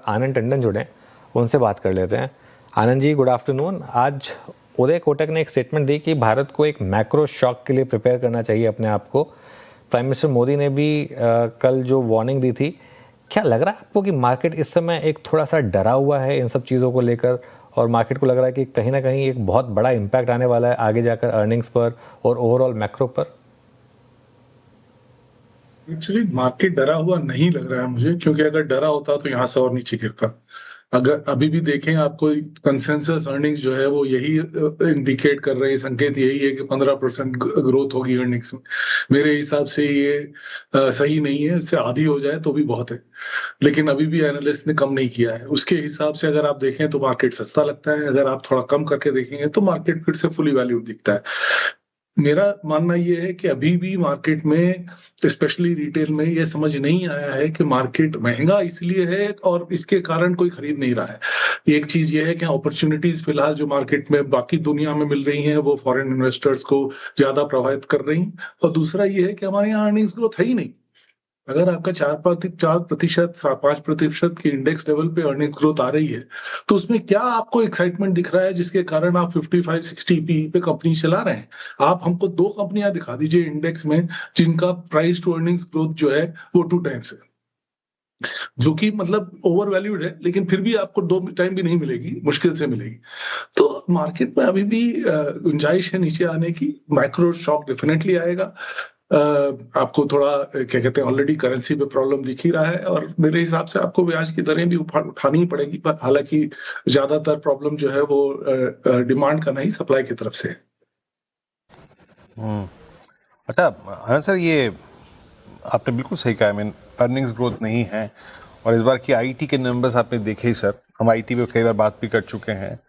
आनंद टंडन जुड़े हैं, उनसे बात कर लेते हैं। Anand ji, good afternoon. आज उदय कोटक ने एक स्टेटमेंट दी कि भारत को एक मैक्रो शॉक के लिए प्रिपेयर करना चाहिए अपने आप को। प्राइम मिनिस्टर मोदी ने भी कल जो वार्निंग दी थी, क्या लग रहा है आपको कि मार्केट इस समय एक थोड़ा सा डरा हुआ है इन सब चीज़ों को लेकर, और मार्केट को लग रहा है कि कहीं ना कहीं एक बहुत बड़ा इम्पैक्ट आने वाला है आगे जाकर अर्निंग्स पर और ओवरऑल मैक्रो पर? एक्चुअली मार्केट डरा हुआ नहीं लग रहा है मुझे, क्योंकि अगर डरा होता तो यहाँ से और नीचे गिरता। अगर अभी भी देखें, आपको कंसेंसस अर्निंग्स जो है वो यही इंडिकेट कर रहे हैं, संकेत यही है कि 15% ग्रोथ होगी अर्निंग्स में। मेरे हिसाब से ये सही नहीं है, इससे आधी हो जाए तो भी बहुत है, लेकिन अभी भी एनालिस्ट ने कम नहीं किया है। उसके हिसाब से अगर आप देखें तो मार्केट सस्ता लगता है, अगर आप थोड़ा कम करके देखेंगे तो मार्केट फिर से फुली वैल्यूड दिखता है। मेरा मानना यह है कि अभी भी मार्केट में, स्पेशली रिटेल में, यह समझ नहीं आया है कि मार्केट महंगा इसलिए है और इसके कारण कोई खरीद नहीं रहा है। एक चीज यह है कि अपॉर्चुनिटीज फिलहाल जो मार्केट में बाकी दुनिया में मिल रही हैं वो फॉरेन इन्वेस्टर्स को ज्यादा प्रभावित कर रही हैं, और दूसरा यह है कि हमारे यहाँ अर्निंग्स ग्रोथ है ही नहीं। अगर आपका 4% 5% की इंडेक्स लेवल पे अर्निंग ग्रोथ आ रही है, तो उसमें क्या आपको एक्साइटमेंट दिख रहा है जिसके कारण आप 55-60 पी पे कंपनी चला रहे हैं? आप हमको 2 कंपनियां दिखा दीजिए इंडेक्स में जिनका प्राइस टू अर्निंग्स ग्रोथ जो है वो 2 टाइम्स है, जो कि मतलब ओवर वैल्यूड है, लेकिन फिर भी आपको 2 टाइम भी नहीं मिलेगी, मुश्किल से मिलेगी। तो मार्केट में अभी भी गुंजाइश है नीचे आने की। माइक्रो शॉक डेफिनेटली आएगा। आपको थोड़ा क्या कहते हैं, ऑलरेडी करेंसी पे प्रॉब्लम दिख ही रहा है, और मेरे हिसाब से आपको ब्याज की दरें भी उठानी ही पड़ेगी, पर हालांकि ज्यादातर प्रॉब्लम जो है वो डिमांड का नहीं, सप्लाई की तरफ से है। अच्छा आनंद सर, ये आपने बिल्कुल सही कहा। मीन अर्निंग्स ग्रोथ नहीं है, और इस बार की आईटी के नंबर्स आपने देखे ही सर। हम आईटी पे कई बार बात भी कर चुके हैं।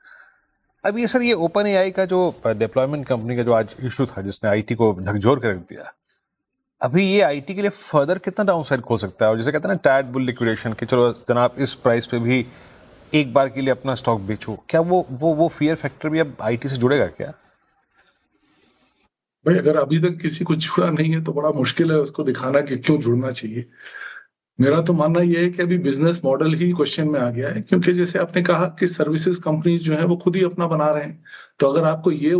अब ये सर, ये ओपन एआई का जो डिप्लॉयमेंट कंपनी का जो आज इशू था जिसने आईटी को झकझोर कर रख दिया, अभी ये आईटी के लिए फर्दर कितना डाउनसाइड खोल सकता है? और जैसे कहते हैं ना टायर्ड बुल लिक्विडेशन, कि चलो जनाब इस प्राइस पे भी एक बार के लिए अपना स्टॉक बेचो, क्या वो फियर फैक्टर भी अब आईटी से जुड़ेगा क्या? भाई, अगर अभी तक किसी को जुड़ा नहीं है तो बड़ा मुश्किल है उसको दिखाना कि क्यों जुड़ना चाहिए। मेरा तो मानना यह है कि अभी बिजनेस मॉडल ही क्वेश्चन में आ गया है, क्योंकि जैसे आपने कहा कि सर्विसेज कंपनीज जो है वो खुद ही अपना बना रहे हैं। तो अगर आपको ये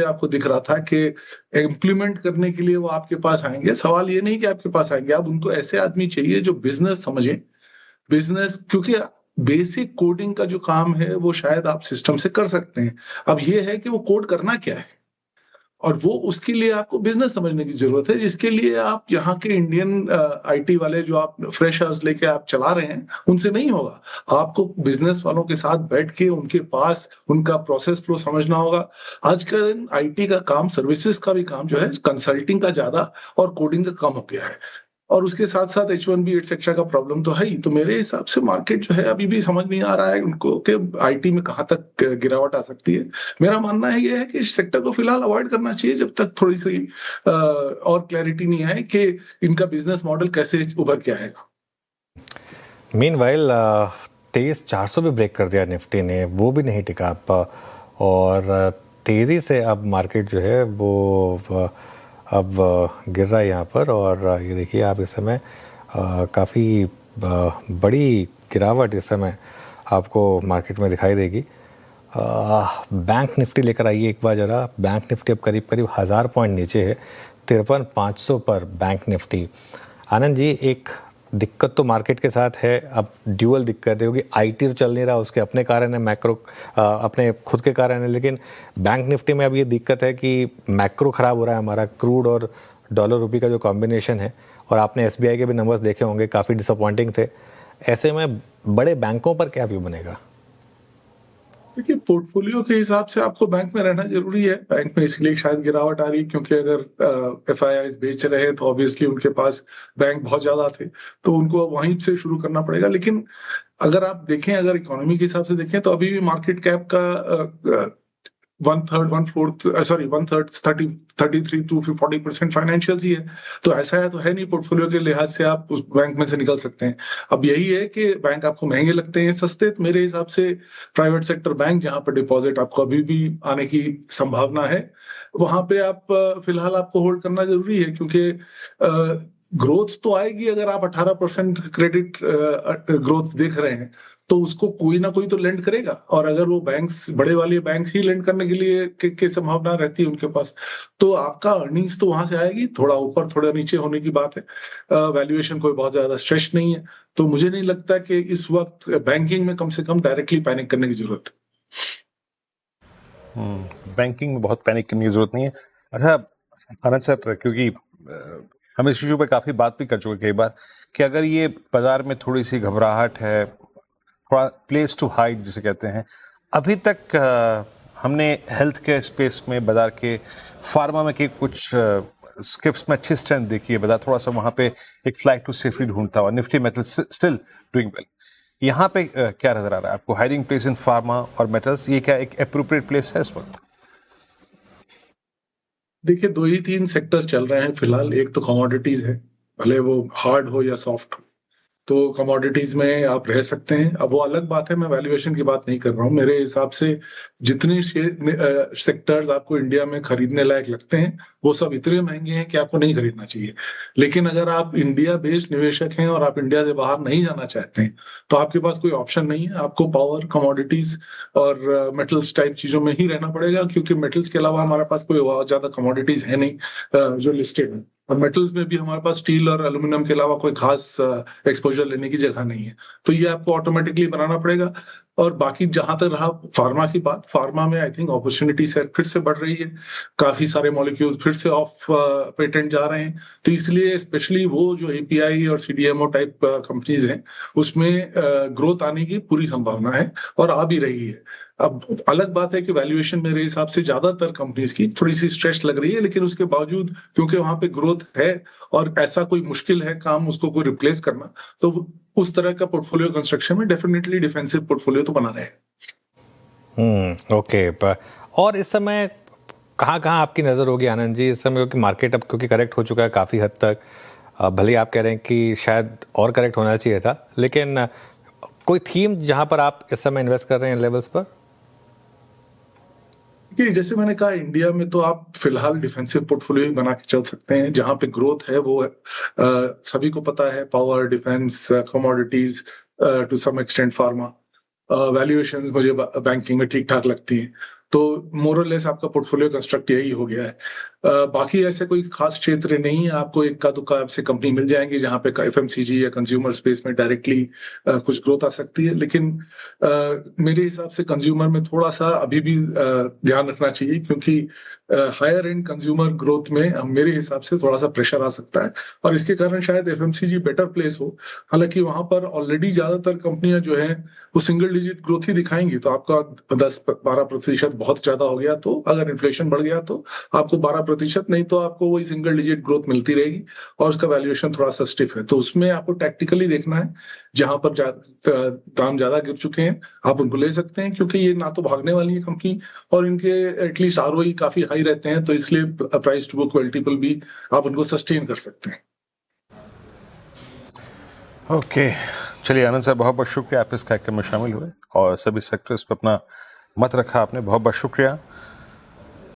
आपको दिख रहा था कि इम्प्लीमेंट करने के लिए वो आपके पास आएंगे, सवाल ये नहीं कि आपके पास आएंगे, आप उनको ऐसे आदमी चाहिए जो बिजनेस समझे। बिजनेस, क्योंकि बेसिक कोडिंग का जो काम है वो शायद आप सिस्टम से कर सकते हैं। अब ये है कि वो कोड करना क्या है, और वो उसके लिए आपको बिजनेस समझने की जरूरत है, जिसके लिए आप यहाँ के इंडियन आईटी वाले जो आप फ्रेशर्स लेके आप चला रहे हैं उनसे नहीं होगा। आपको बिजनेस वालों के साथ बैठ के उनके पास उनका प्रोसेस फ्लो समझना होगा। आजकल आईटी का काम, सर्विसेज का भी काम जो है, कंसल्टिंग का ज्यादा और कोडिंग का कम हो गया है, और उसके साथ साथ H1B एटसेट्रा का प्रॉब्लम तो है ही। तो मेरे हिसाब से मार्केट जो है अभी भी समझ नहीं आ रहा है उनको कि आईटी में कहाँ तक गिरावट आ सकती है। मेरा मानना है ये है कि इस सेक्टर को फिलहाल अवॉइड करना चाहिए जब तक थोड़ी सी और क्लैरिटी नहीं आए कि इनका बिजनेस मॉडल कैसे उभर के आएगा। मीनवाइल 23,400 भी ब्रेक कर दिया निफ्टी ने, वो भी नहीं टिका और तेज़ी से अब मार्केट जो है वो अब गिर रहा है यहाँ पर। और ये देखिए आप, इस समय काफ़ी बड़ी गिरावट इस समय आपको मार्केट में दिखाई देगी। बैंक निफ्टी लेकर आइए एक बार ज़रा। बैंक निफ्टी अब करीब करीब 1000 पॉइंट नीचे है, 53,500 पर बैंक निफ्टी। आनंद जी, एक दिक्कत तो मार्केट के साथ है, अब ड्यूअल दिक्कत है, क्योंकि आईटी तो चल नहीं रहा, उसके अपने कारण है, मैक्रो अपने खुद के कारण है, लेकिन बैंक निफ्टी में अब ये दिक्कत है कि मैक्रो ख़राब हो रहा है हमारा। क्रूड और डॉलर रुपये का जो कॉम्बिनेशन है, और आपने एसबीआई के भी नंबर्स देखे होंगे, काफ़ी डिसअपॉइंटिंग थे। ऐसे में बड़े बैंकों पर क्या व्यू बनेगा? देखिए, पोर्टफोलियो के हिसाब से आपको बैंक में रहना जरूरी है। बैंक में इसलिए शायद गिरावट आ रही है क्योंकि अगर एफआईआईज बेच रहे हैं तो ऑब्वियसली उनके पास बैंक बहुत ज्यादा थे, तो उनको वहीं से शुरू करना पड़ेगा। लेकिन अगर आप देखें, अगर इकोनॉमी के हिसाब से देखें, तो अभी भी मार्केट कैप का 1/3 33 to 40% फाइनेंशियल ही है। तो ऐसा है तो है नहीं, पोर्टफोलियो के लिहाज से आप उस बैंक में से निकल सकते हैं। अब यही है कि बैंक आपको महंगे लगते हैं, सस्ते तो मेरे हिसाब से प्राइवेट सेक्टर बैंक, जहां पर डिपॉजिट आपको अभी भी आने की संभावना है, वहां पे आप फिलहाल आपको होल्ड करना जरूरी है, क्योंकि ग्रोथ तो आएगी। अगर आप 18% क्रेडिट ग्रोथ देख रहे हैं तो उसको कोई ना कोई तो लेंड करेगा, और अगर वो बैंक्स, बड़े वाले बैंक्स ही लेंड करने के लिए के संभावना रहती है उनके पास, तो आपका अर्निंग्स तो वहां से आएगी। थोड़ा ऊपर थोड़ा नीचे होने की बात है, वैल्यूएशन कोई बहुत ज्यादा स्ट्रेच नहीं है। तो मुझे नहीं लगता कि इस वक्त बैंकिंग में कम से कम डायरेक्टली पैनिक करने की जरूरत है। बैंकिंग में बहुत पैनिक करने की जरूरत नहीं है। अच्छा आनंद सर, क्योंकि हम इस इशू पे काफी बात भी कर चुके कई बार कि अगर ये बाजार में थोड़ी सी घबराहट है, थोड़ा प्लेस टू हाइड जिसे कहते हैं, अभी तक हमने हेल्थ केयर स्पेस में बाजार के फार्मा में के कुछ स्किप्स में अच्छी स्ट्रेंथ देखी है। बाजार थोड़ा सा वहां पे एक फ्लाइट टू सेफ्टी ढूंढता हुआ, Nifty metal still doing well. यहाँ पे क्या नजर आ रहा है आपको? हाइडिंग प्लेस इन फार्मा और मेटल्स, ये क्या एक एप्रोप्रिएट प्लेस है इस वक्त? देखिए, 2 ही 3 सेक्टर चल रहे हैं फिलहाल। एक तो कमोडिटीज है, भले वो हार्ड हो या सॉफ्ट हो, तो कमोडिटीज में आप रह सकते हैं। अब वो अलग बात है, मैं वैल्यूएशन की बात नहीं कर रहा हूँ। मेरे हिसाब से जितने सेक्टर्स आपको इंडिया में खरीदने लायक लगते हैं वो सब इतने महंगे हैं कि आपको नहीं खरीदना चाहिए। लेकिन अगर आप इंडिया बेस्ड निवेशक हैं और आप इंडिया से बाहर नहीं जाना चाहते हैं तो आपके पास कोई ऑप्शन नहीं है। आपको पावर, कमोडिटीज और मेटल्स टाइप चीजों में ही रहना पड़ेगा, क्योंकि मेटल्स के अलावा हमारे पास कोई बहुत ज्यादा कमोडिटीज है नहीं जो लिस्टेड है। और मेटल्स में भी हमारे पास स्टील और एल्यूमिनियम के अलावा कोई खास एक्सपोजर लेने की जगह नहीं है। तो ये आपको ऑटोमेटिकली बनाना पड़ेगा। और बाकी जहां तक रहा फार्मा की बात, फार्मा में आई थिंक अपॉर्चुनिटी सेट फिर से बढ़ रही है। काफी सारे मॉलिक्यूल फिर से ऑफ पेटेंट जा रहे हैं। तो इसलिए स्पेशली वो जो एपीआई और सीडीएमओ टाइप कंपनीज हैं उसमें ग्रोथ आने की पूरी संभावना है और आ भी रही है। अब अलग बात है कि वैल्यूएशन मेरे हिसाब से ज्यादातर कंपनीज की थोड़ी सी स्ट्रेच लग रही है, लेकिन उसके बावजूद क्योंकि वहां पे ग्रोथ है और ऐसा कोई मुश्किल है काम उसको कोई रिप्लेस करना, तो उस तरह का पोर्टफोलियो कंस्ट्रक्शन में डेफिनेटली डिफेंसिव पोर्टफोलियो तो बना रहे। ओके। और इस समय कहाँ कहाँ आपकी नज़र होगी आनंद जी इस समय, क्योंकि मार्केट अब क्योंकि करेक्ट हो चुका है काफ़ी हद तक, भले ही आप कह रहे हैं कि शायद और करेक्ट होना चाहिए था, लेकिन कोई थीम जहां पर आप इस समय इन्वेस्ट कर रहे हैं लेवल्स पर? कि जैसे मैंने कहा, इंडिया में तो आप फिलहाल डिफेंसिव पोर्टफोलियो ही बना के चल सकते हैं। जहां पे ग्रोथ है वो सभी को पता है, power, defence, commodities, to some extent pharma. Valuations मुझे बैंकिंग में ठीक ठाक लगती है। तो मोरलेस आपका पोर्टफोलियो कंस्ट्रक्ट यही हो गया है। बाकी ऐसे कोई खास क्षेत्र नहीं है। आपको इक्का दुक्का आपसे कंपनी मिल जाएंगी जहां पे एफएमसीजी या कंज्यूमर स्पेस में डायरेक्टली कुछ ग्रोथ आ सकती है। लेकिन मेरे हिसाब से कंज्यूमर में थोड़ा सा अभी भी ध्यान रखना चाहिए, क्योंकि हायर एंड कंज्यूमर ग्रोथ में मेरे हिसाब से थोड़ा सा प्रेशर आ सकता है और इसके कारण शायद एफएमसीजी बेटर प्लेस हो। हालांकि वहां पर ऑलरेडी ज्यादातर कंपनियां जो है वो सिंगल डिजिट ग्रोथ ही दिखाएंगी। तो आपका 10-12% बहुत ज्यादा हो गया, तो अगर इन्फ्लेशन बढ़ गया तो आपको 12%, नहीं तो आपको वही सिंगल डिजिट ग्रोथ मिलती रहेगी और उसका वैल्यूएशन थोड़ा सा स्टिफ है। तो उसमें आपको टैक्टिकली देखना है, जहां पर दाम ज्यादा गिर चुके हैं आप उनको ले सकते हैं, क्योंकि ये ना तो भागने वाली है कंपनी और इनके एटलीस्ट आरओई काफी हाई रहते हैं, तो इसलिए प्राइस टू बुक मल्टीपल भी आप उनको सस्टेन कर सकते हैं। ओके, चलिए आनंद साहब, बहुत बहुत शुक्रिया आप इस कार्यक्रम में शामिल हुए और सभी सेक्टर्स पर अपना मत रखा आपने। बहुत बहुत शुक्रिया।